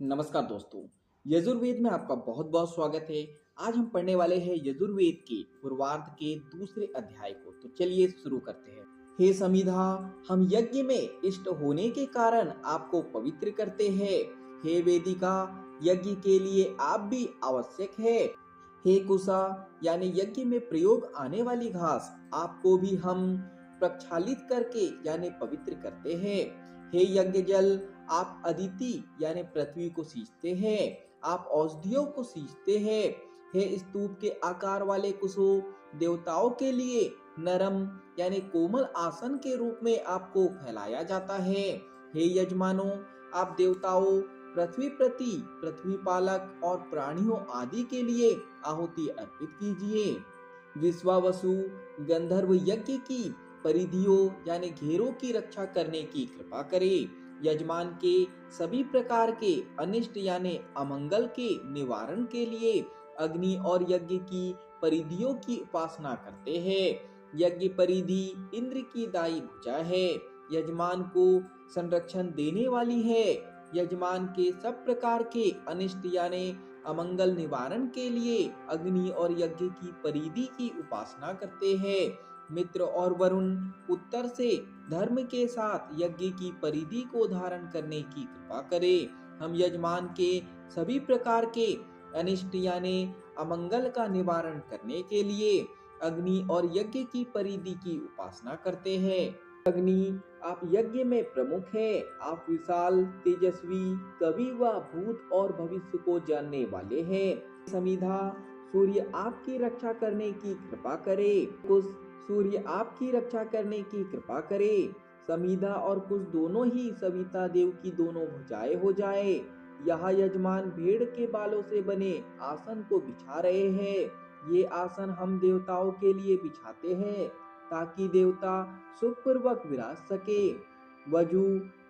नमस्कार दोस्तों। यजुर्वेद में आपका बहुत बहुत स्वागत है। आज हम पढ़ने वाले हैं यजुर्वेद के पूर्वार्ध के दूसरे अध्याय को। तो चलिए शुरू करते हैं। हे समिधा, हम यज्ञ में इष्ट होने के कारण आपको पवित्र करते हैं। हे वेदिका, यज्ञ के लिए आप भी आवश्यक है। हे कुशा, यानी यज्ञ में प्रयोग आने वाली घास, आपको भी हम प्रक्षालित करके यानी पवित्र करते हैं। हे यज्ञ जल, आप अदिति यानी पृथ्वी को सींचते हैं। आप औषधियों को सींचते हैं। हे स्तूप के आकार वाले कुशो, देवताओं के लिए नरम यानी कोमल आसन के रूप में आपको फैलाया जाता है। हे यजमानो, आप देवताओं, पृथ्वी प्रति, पृथ्वी पालक और प्राणियों आदि के लिए आहुति अर्पित कीजिए। विश्वावसु, गंधर्व यज्ञ की परिधियों यानी घेरों की रक्षा करने की कृपा करें। यजमान के सभी प्रकार के अनिष्ट यानी अमंगल के निवारण के लिए अग्नि और यज्ञ की परिधियों की उपासना करते हैं। यज्ञ परिधि इंद्र की दाई भुजा है, यजमान को संरक्षण देने वाली है। यजमान के सब प्रकार के अनिष्ट यानी अमंगल निवारण के लिए अग्नि और यज्ञ की परिधि की उपासना करते हैं। मित्र और वरुण उत्तर से धर्म के साथ यज्ञ की परिधि को धारण करने की कृपा करें। हम यजमान के सभी प्रकार के अनिष्ट यानी अमंगल का निवारण करने के लिए अग्नि और यज्ञ की परिधि की उपासना करते हैं। अग्नि, आप यज्ञ में प्रमुख है। आप विशाल, तेजस्वी, कवि व भूत और भविष्य को जानने वाले हैं। समिधा, सूर्य आपकी रक्षा करने की कृपा करे। कुश, सूर्य आपकी रक्षा करने की कृपा करे। समिधा और कुश दोनों ही सविता देव की दोनों भुजाएं हो जाए। यहाँ यजमान भेड़ के बालों से बने आसन को बिछा रहे हैं। ये आसन हम देवताओं के लिए बिछाते हैं ताकि देवता सुखपूर्वक विराज सके। वजु,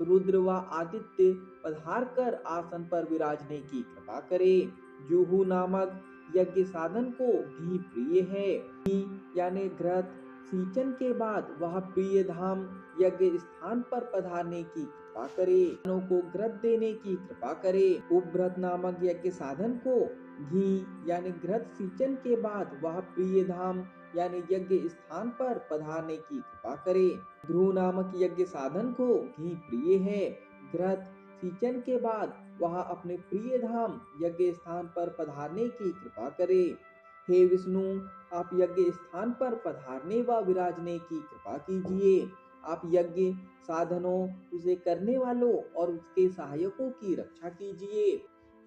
रुद्र व आदित्य पधार कर आसन पर विराजने की कृपा करे। जुहू नामक यज्ञ साधन को घी प्रिय है। घी यानी घृत सिंचन के बाद वह प्रिय धाम यज्ञ स्थान पर पधारने की कृपा करे। को घृत देने की कृपा करे। उपभृत नामक यज्ञ साधन को घी यानी घृत सिंचन के बाद वह प्रिय धाम यानी यज्ञ स्थान पर पधारने की कृपा करे। ध्रुव नामक यज्ञ साधन को घी प्रिय है। घृत सिंचन के बाद वह अपने प्रिय धाम यज्ञ स्थान पर पधारने की कृपा करे। हे विष्णु, आप यज्ञ स्थान पर पधारने व विराजने की कृपा कीजिए। आप यज्ञ साधनों, उसे करने वालों और उसके सहायकों की रक्षा कीजिए।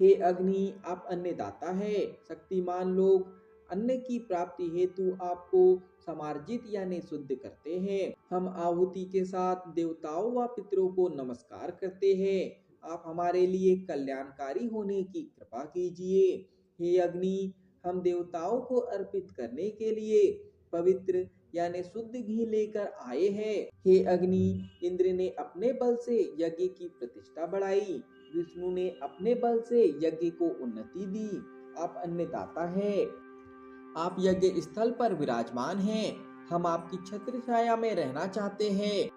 हे अग्नि, आप अन्नदाता है। शक्तिमान लोग अन्न की प्राप्ति हेतु आपको समार्जित यानी शुद्ध करते हैं। हम आहुति के साथ देवताओं व पितरों को नमस्कार करते हैं। आप हमारे लिए कल्याणकारी होने की कृपा कीजिए। हे अग्नि, हम देवताओं को अर्पित करने के लिए पवित्र यानी शुद्ध घी लेकर आए हैं। हे अग्नि, इंद्र ने अपने बल से यज्ञ की प्रतिष्ठा बढ़ाई। विष्णु ने अपने बल से यज्ञ को उन्नति दी। आप अन्नदाता है। आप यज्ञ स्थल पर विराजमान हैं। हम आपकी छत्र छाया में रहना चाहते हैं।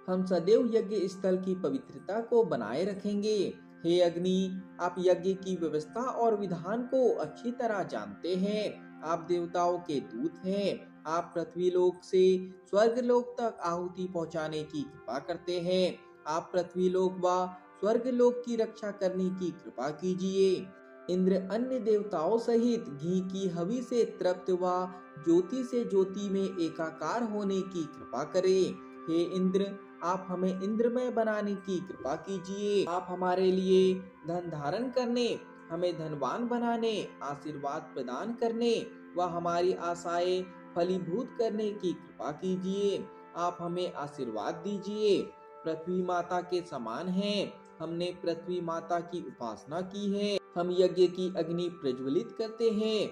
हम सदैव यज्ञ स्थल की पवित्रता को बनाए रखेंगे। हे अग्नि, आप यज्ञ की व्यवस्था और विधान को अच्छी तरह जानते हैं। आप देवताओं के दूत हैं। आप पृथ्वी लोक से स्वर्ग लोक तक आहुति पहुंचाने की कृपा करते हैं। आप पृथ्वी लोक व स्वर्ग लोक की रक्षा करने की कृपा कीजिए। इंद्र अन्य देवताओं सहित घी की हवि से तृप्त व ज्योति से ज्योति में एकाकार होने की कृपा करे। हे इंद्र, आप हमें इंद्रमय बनाने की कृपा कीजिए। आप हमारे लिए धन धारण करने, हमें धनवान बनाने, आशीर्वाद प्रदान करने व हमारी आशाएं फलीभूत करने की कृपा कीजिए। आप हमें आशीर्वाद दीजिए। पृथ्वी माता के समान हैं। हमने पृथ्वी माता की उपासना की है। हम यज्ञ की अग्नि प्रज्वलित करते हैं।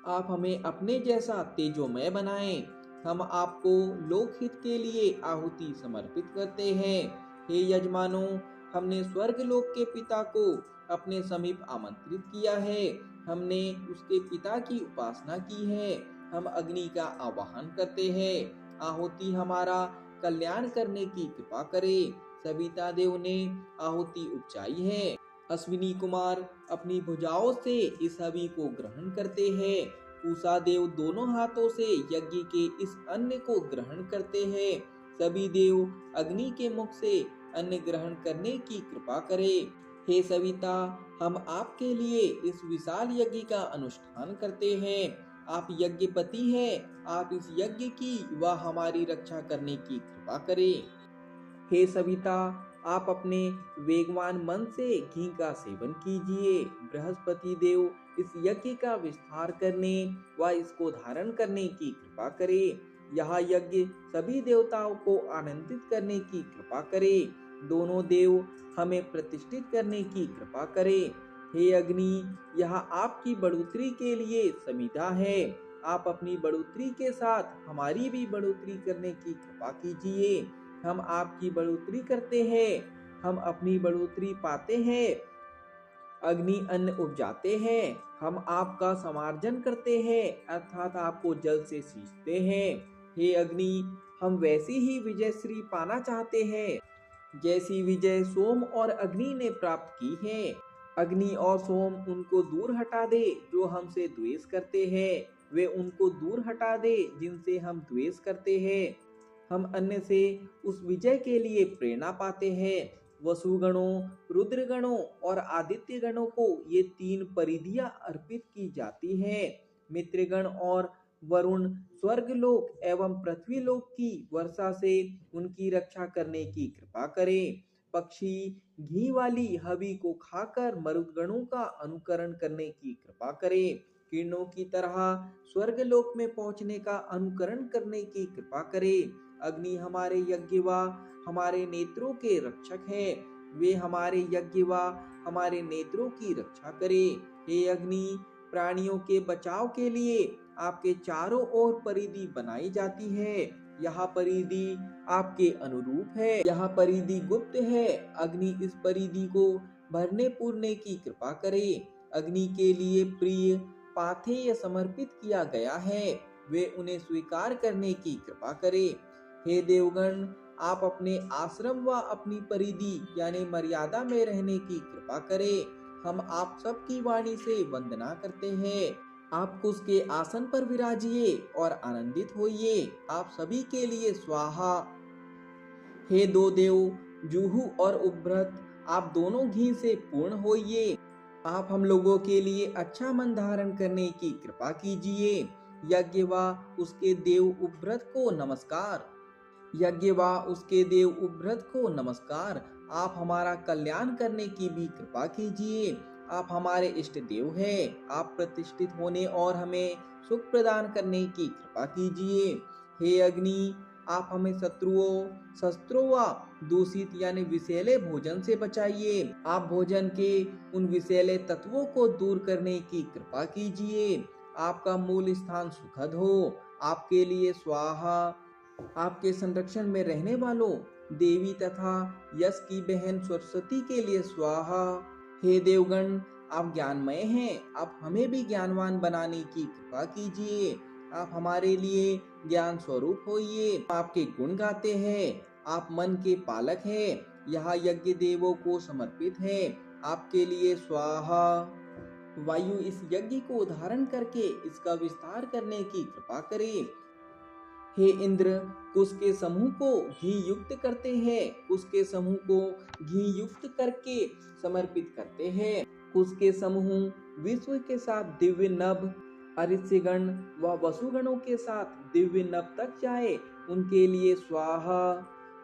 आप हमें अपने जैसा तेजोमय बनाएं। हम आपको लोकहित के लिए आहुति समर्पित करते हैं। हे यजमानों, हमने स्वर्ग लोक के पिता को अपने समीप आमंत्रित किया है। हमने उसके पिता की उपासना की है। हम अग्नि का आवाहन करते हैं। आहुति हमारा कल्याण करने की कृपा करे। सविता देव ने आहुति उपजाई है। अश्विनी कुमार अपनी भुजाओं से इस हवि को ग्रहण करते हैं। पूषा देव दोनों हाथों से यज्ञ के इस अन्न को ग्रहण करते हैं। सभी देव अग्नि के मुख से अन्न ग्रहण करने की कृपा करें। हे सविता, हम आपके लिए इस विशाल यज्ञ का अनुष्ठान करते हैं। आप यज्ञपति हैं, आप इस यज्ञ की व हमारी रक्षा करने की कृपा करें। हे सविता, आप अपने वेगवान मन से घी का सेवन कीजिए। बृहस्पति देव इस यज्ञ का विस्तार करने व इसको धारण करने की कृपा करें। यह यज्ञ सभी देवताओं को आनंदित करने की कृपा करें। दोनों देव हमें प्रतिष्ठित करने की कृपा करें। हे अग्नि, यह आपकी बढ़ोतरी के लिए समिधा है। आप अपनी बढ़ोतरी के साथ हमारी भी बढ़ोतरी करने की कृपा कीजिए। हम आपकी बढ़ोतरी करते हैं, हम अपनी बढ़ोतरी पाते हैं। अग्नि अन्न उपजाते हैं, हम आपका समार्जन करते हैं, अर्थात आपको जल से सींचते हैं। हे अग्नि, हम वैसी ही विजय श्री पाना चाहते हैं जैसी विजय सोम और अग्नि ने प्राप्त की है। अग्नि और सोम उनको दूर हटा दे जो हमसे द्वेष करते हैं, वे उनको दूर हटा दे जिनसे हम द्वेष करते हैं। हम अन्य से उस विजय के लिए प्रेरणा पाते हैं। वसुगणों, रुद्रगणों और आदित्य गणों को ये 3 परिधियां अर्पित की जाती हैं। मित्रगण और वरुण स्वर्गलोक एवं पृथ्वीलोक की वर्षा से उनकी रक्षा करने की कृपा करें। पक्षी घी वाली हवि को खाकर मरुदगणों का अनुकरण करने की कृपा करें। किरणों की तरह स्वर्गलोक में पहुंचने का अनुकरण करने की कृपा करें। अग्नि हमारे यज्ञ व हमारे नेत्रों के रक्षक है। वे हमारे यज्ञ व हमारे नेत्रों की रक्षा करें। हे अग्नि, प्राणियों के बचाव के लिए आपके चारों ओर परिधि बनाई जाती है। यह परिधि आपके अनुरूप है। यह परिधि गुप्त है। अग्नि इस परिधि को भरने पूरने की कृपा करे। अग्नि के लिए प्रिय पाथेय समर्पित किया गया है, वे उन्हें स्वीकार करने की कृपा करे। हे देवगण, आप अपने आश्रम व अपनी परिधि यानी मर्यादा में रहने की कृपा करें। हम आप सबकी वाणी से वंदना करते हैं। आप कुश के आसन पर विराजिए और आनंदित होइए। आप सभी के लिए स्वाहा। हे दो देव जूहू और उब्रत, आप दोनों घी से पूर्ण होइए। आप हम लोगों के लिए अच्छा मन धारण करने की कृपा कीजिए। यज्ञ व उसके देव उब्रत को नमस्कार। यज्ञ व उसके देव उब्रत को नमस्कार। आप हमारा कल्याण करने की भी कृपा कीजिए। आप हमारे इष्ट देव हैं। आप प्रतिष्ठित होने और हमें सुख प्रदान करने की कृपा कीजिए। हे अग्नि, आप हमें शत्रुओं, शस्त्रों व दूषित यानी विषैले भोजन से बचाइए। आप भोजन के उन विषैले तत्वों को दूर करने की कृपा कीजिए। आपका मूल स्थान सुखद हो। आपके लिए स्वाहा। आपके संरक्षण में रहने वालों देवी तथा यश की बहन सरस्वती के लिए स्वाहा। हे देवगण, आप ज्ञानमय हैं। आप हमें भी ज्ञानवान बनाने की कृपा कीजिए। आप हमारे लिए ज्ञान स्वरूप होइए। आपके गुण गाते हैं। आप मन के पालक हैं। यह यज्ञ देवों को समर्पित है। आपके लिए स्वाहा। वायु इस यज्ञ को धारण करके इसका विस्तार करने की कृपा करे। हे इंद्र, कुश के समूह को घी युक्त करते हैं। कुश के समूह को घी युक्त करके समर्पित करते हैं। कुश के समूह विश्व के साथ दिव्य नभ, अरिष्यगण व वसुगणों के साथ दिव्य नभ तक जाए, उनके लिए स्वाहा।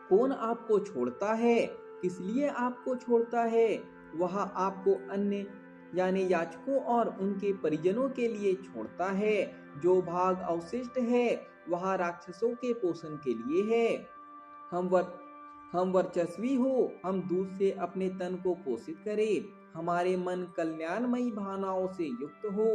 कौन आपको छोड़ता है? किस लिए आपको छोड़ता है? वह आपको अन्य यानी याचकों और उनके परिजनों के लिए छोड़ता है। जो भाग अवशिष्ट है वह राक्षसों के पोषण के लिए है। हम वर्चस्वी हो, हम दूध से अपने तन को पोषित करें। हमारे मन कल्याणमयी भावनाओं से युक्त हो।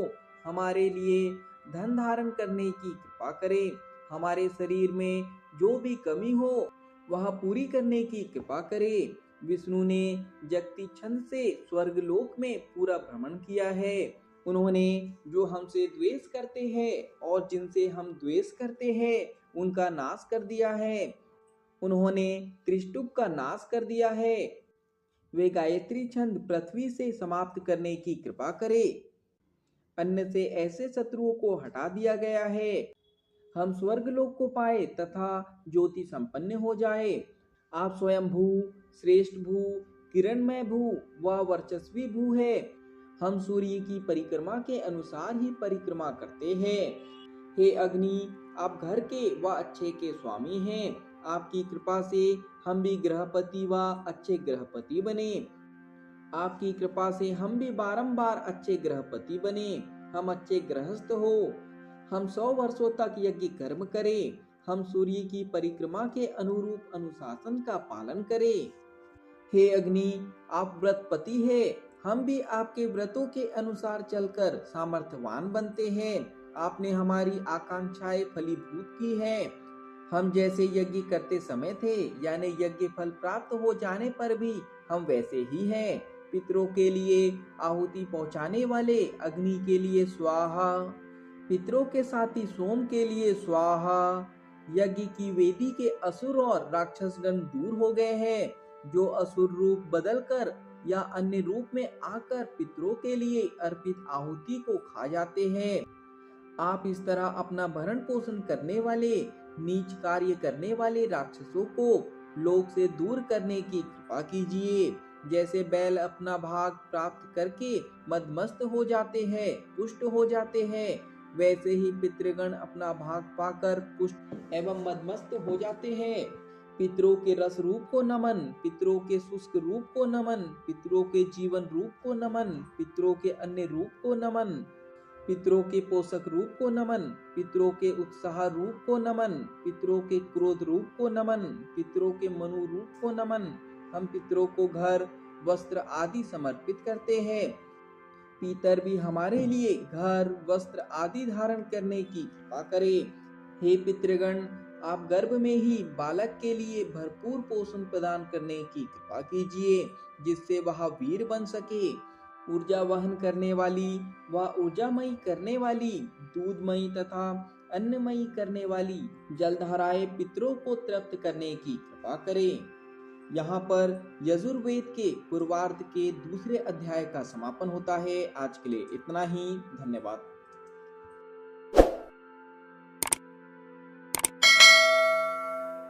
हमारे लिए धन धारण करने की कृपा करें। हमारे शरीर में जो भी कमी हो वह पूरी करने की कृपा करें। विष्णु ने जगती छंद से स्वर्गलोक में पूरा भ्रमण किया है। उन्होंने जो हमसे द्वेष करते हैं और जिनसे हम द्वेष करते हैं उनका नाश कर दिया है। उन्होंने त्रिष्टुप का नाश कर दिया है। वे गायत्री छंद पृथ्वी से समाप्त करने की कृपा करे। अन्न से ऐसे शत्रुओं को हटा दिया गया है, हम स्वर्गलोक को पाए तथा ज्योति संपन्न हो जाए। आप स्वयं भू, श्रेष्ठ भू, किरणमय भू व वर्चस्वी भू है। हम सूर्य की परिक्रमा के अनुसार ही परिक्रमा करते हैं। हे अग्नि, आप घर के व अच्छे के स्वामी हैं। आपकी कृपा से हम भी गृहपति व अच्छे गृहपति बने। आपकी कृपा से हम भी बारंबार अच्छे गृहपति बने। हम अच्छे गृहस्थ हो। हम 100 वर्षों तक यज्ञ कर्म करें। हम सूर्य की परिक्रमा के अनुरूप अनुशासन का पालन करें। हे अग्नि, आप व्रतपति है। हम भी आपके व्रतों के अनुसार चलकर सामर्थ्यवान बनते हैं। आपने हमारी आकांक्षाएं फलीभूत की है। हम जैसे यज्ञ करते समय थे, यानी यज्ञ फल प्राप्त हो जाने पर भी हम वैसे ही हैं। पितरों के लिए आहुति पहुंचाने वाले अग्नि के लिए स्वाहा, पितरों के साथी सोम के लिए स्वाहा। यज्ञ की वेदी के असुर और राक्षसगण दूर हो गए हैं, जो असुर रूप बदलकर या अन्य रूप में आकर पितरों के लिए अर्पित आहुति को खा जाते हैं। आप इस तरह अपना भरण पोषण करने वाले, नीच कार्य करने वाले राक्षसों को लोक से दूर करने की कृपा कीजिए। जैसे बैल अपना भाग प्राप्त करके मदमस्त हो जाते हैं, पुष्ट हो जाते हैं, वैसे ही पितृगण अपना भाग पाकर पुष्ट एवं मदमस्त हो जाते हैं। पितरों के रस रूप को नमन, पितरों के शुष्क रूप को नमन, पितरों के जीवन रूप को नमन, पितरों के अन्य रूप को नमन, पितरों के पोषक रूप को नमन, पितरों के उत्साह रूप को नमन, पितरों के क्रोध रूप को नमन, पितरों के मनु रूप को नमन। हम पितरों को घर, वस्त्र आदि समर्पित करते हैं। पितर भी हमारे लिए घर, वस्त्र आदि धारण करने की कृपा करें। हे पितृगण, आप गर्भ में ही बालक के लिए भरपूर पोषण प्रदान करने की कृपा कीजिए, जिससे वह वीर बन सके। ऊर्जा वहन करने वाली व ऊर्जामयी करने वाली, दूधमयी तथा अन्नमयी करने वाली जलधाराएं पितरों को तृप्त करने की कृपा करें। यहाँ पर यजुर्वेद के पूर्वार्ध के दूसरे अध्याय का समापन होता है। आज के लिए इतना ही। धन्यवाद।